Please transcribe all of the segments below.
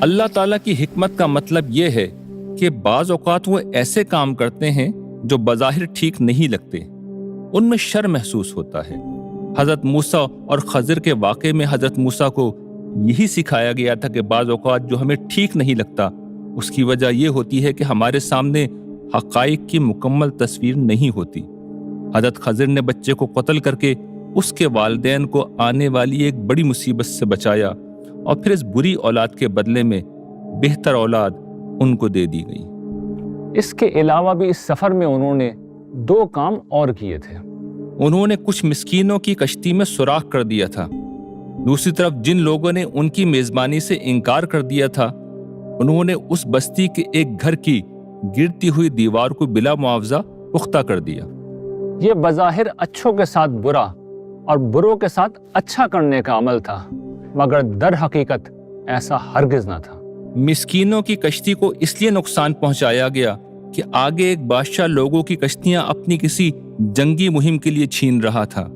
اللہ تعالیٰ کی حکمت کا مطلب یہ ہے کہ بعض اوقات وہ ایسے کام کرتے ہیں جو بظاہر ٹھیک نہیں لگتے، ان میں شر محسوس ہوتا ہے۔ حضرت موسیٰ اور خضر کے واقعے میں حضرت موسیٰ کو یہی سکھایا گیا تھا کہ بعض اوقات جو ہمیں ٹھیک نہیں لگتا اس کی وجہ یہ ہوتی ہے کہ ہمارے سامنے حقائق کی مکمل تصویر نہیں ہوتی۔ حضرت خضر نے بچے کو قتل کر کے اس کے والدین کو آنے والی ایک بڑی مصیبت سے بچایا، اور پھر اس بری اولاد کے بدلے میں بہتر اولاد ان کو دے دی گئی۔ اس کے علاوہ بھی اس سفر میں انہوں نے 2 کام اور کیے تھے۔ انہوں نے کچھ مسکینوں کی کشتی میں سوراخ کر دیا تھا۔ دوسری طرف جن لوگوں نے ان کی میزبانی سے انکار کر دیا تھا، انہوں نے اس بستی کے ایک گھر کی گرتی ہوئی دیوار کو بلا معاوضہ پختہ کر دیا۔ یہ بظاہر اچھوں کے ساتھ برا اور بروں کے ساتھ اچھا کرنے کا عمل تھا، مگر در حقیقت ایسا ہرگز نہ تھا۔ مسکینوں کی کشتی کو اس لیے نقصان پہنچایا گیا کہ آگے ایک بادشاہ لوگوں کی کشتیاں اپنی کسی جنگی مہم کے لیے چھین رہا تھا،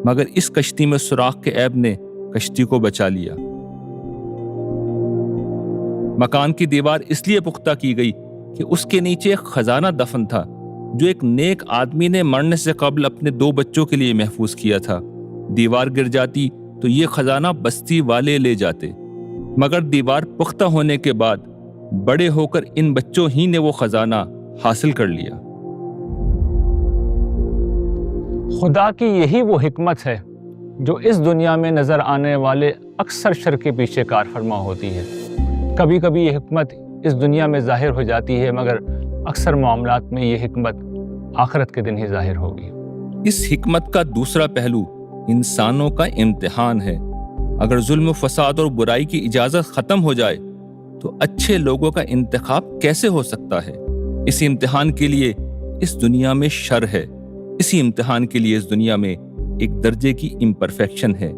مگر اس کشتی میں سوراخ کے عیب نے کشتی کو بچا لیا۔ مکان کی دیوار اس لیے پختہ کی گئی کہ اس کے نیچے ایک خزانہ دفن تھا جو ایک نیک آدمی نے مرنے سے قبل اپنے 2 بچوں کے لیے محفوظ کیا تھا۔ دیوار گر جاتی تو یہ خزانہ بستی والے لے جاتے، مگر دیوار پختہ ہونے کے بعد بڑے ہو کر ان بچوں ہی نے وہ خزانہ حاصل کر لیا۔ خدا کی یہی وہ حکمت ہے جو اس دنیا میں نظر آنے والے اکثر شر کے پیچھے کار فرما ہوتی ہے۔ کبھی کبھی یہ حکمت اس دنیا میں ظاہر ہو جاتی ہے، مگر اکثر معاملات میں یہ حکمت آخرت کے دن ہی ظاہر ہوگی۔ اس حکمت کا دوسرا پہلو انسانوں کا امتحان ہے۔ اگر ظلم و فساد اور برائی کی اجازت ختم ہو جائے تو اچھے لوگوں کا انتخاب کیسے ہو سکتا ہے؟ اس امتحان کے لیے اس دنیا میں شر ہے، اسی امتحان کے لیے اس دنیا میں ایک درجے کی امپرفیکشن ہے۔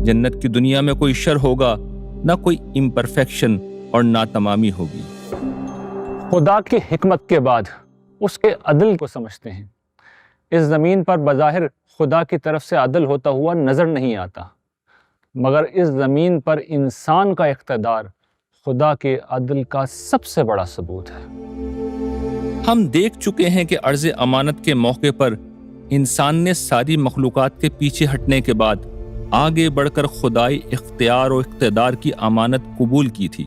جنت کی دنیا میں کوئی شر ہوگا، نہ کوئی امپرفیکشن اور ناتمامی ہوگی۔ خدا کی حکمت کے بعد اس کے عدل کو سمجھتے ہیں۔ اس زمین پر بظاہر خدا کی طرف سے عدل ہوتا ہوا نظر نہیں آتا، مگر اس زمین پر انسان کا اقتدار خدا کے عدل کا سب سے بڑا ثبوت ہے۔ ہم دیکھ چکے ہیں کہ عرض امانت کے موقع پر انسان نے ساری مخلوقات کے پیچھے ہٹنے کے بعد آگے بڑھ کر خدائی اختیار و اقتدار کی امانت قبول کی تھی۔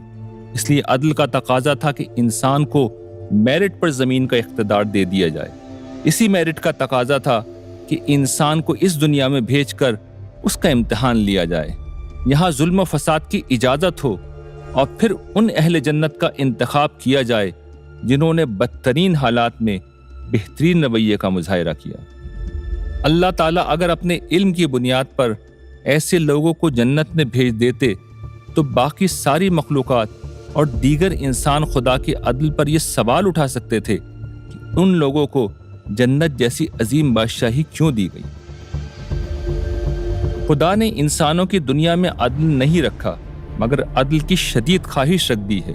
اس لیے عدل کا تقاضا تھا کہ انسان کو میرٹ پر زمین کا اقتدار دے دیا جائے۔ اسی میرٹ کا تقاضا تھا کہ انسان کو اس دنیا میں بھیج کر اس کا امتحان لیا جائے، یہاں ظلم و فساد کی اجازت ہو، اور پھر ان اہل جنت کا انتخاب کیا جائے جنہوں نے بدترین حالات میں بہترین رویے کا مظاہرہ کیا۔ اللہ تعالیٰ اگر اپنے علم کی بنیاد پر ایسے لوگوں کو جنت میں بھیج دیتے تو باقی ساری مخلوقات اور دیگر انسان خدا کے عدل پر یہ سوال اٹھا سکتے تھے کہ ان لوگوں کو جنت جیسی عظیم بادشاہی کیوں دی گئی۔ خدا نے انسانوں کی دنیا میں عدل نہیں رکھا، مگر عدل کی شدید خواہش رکھ دی ہے۔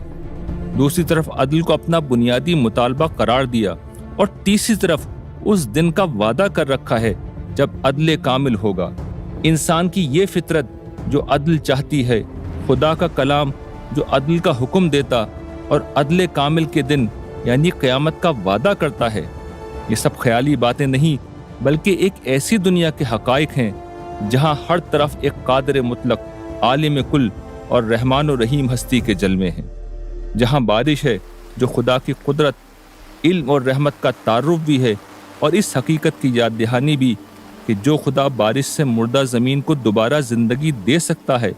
دوسری طرف عدل کو اپنا بنیادی مطالبہ قرار دیا، اور تیسری طرف اس دن کا وعدہ کر رکھا ہے جب عدل کامل ہوگا۔ انسان کی یہ فطرت جو عدل چاہتی ہے، خدا کا کلام جو عدل کا حکم دیتا اور عدل کامل کے دن یعنی قیامت کا وعدہ کرتا ہے، یہ سب خیالی باتیں نہیں بلکہ ایک ایسی دنیا کے حقائق ہیں جہاں ہر طرف ایک قادر مطلق، عالم کل اور رحمان و رحیم ہستی کے جلوے ہیں، جہاں بارش ہے جو خدا کی قدرت، علم اور رحمت کا تعارف بھی ہے، اور اس حقیقت کی یاد دہانی بھی کہ جو خدا بارش سے مردہ زمین کو دوبارہ زندگی دے سکتا ہے،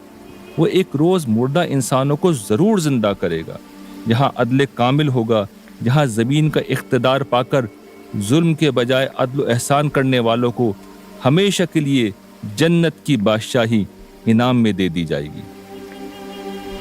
وہ ایک روز مردہ انسانوں کو ضرور زندہ کرے گا۔ جہاں عدل کامل ہوگا، جہاں زمین کا اقتدار پا کر ظلم کے بجائے عدل و احسان کرنے والوں کو ہمیشہ کے لیے جنت کی بادشاہی انعام میں دے دی جائے گی۔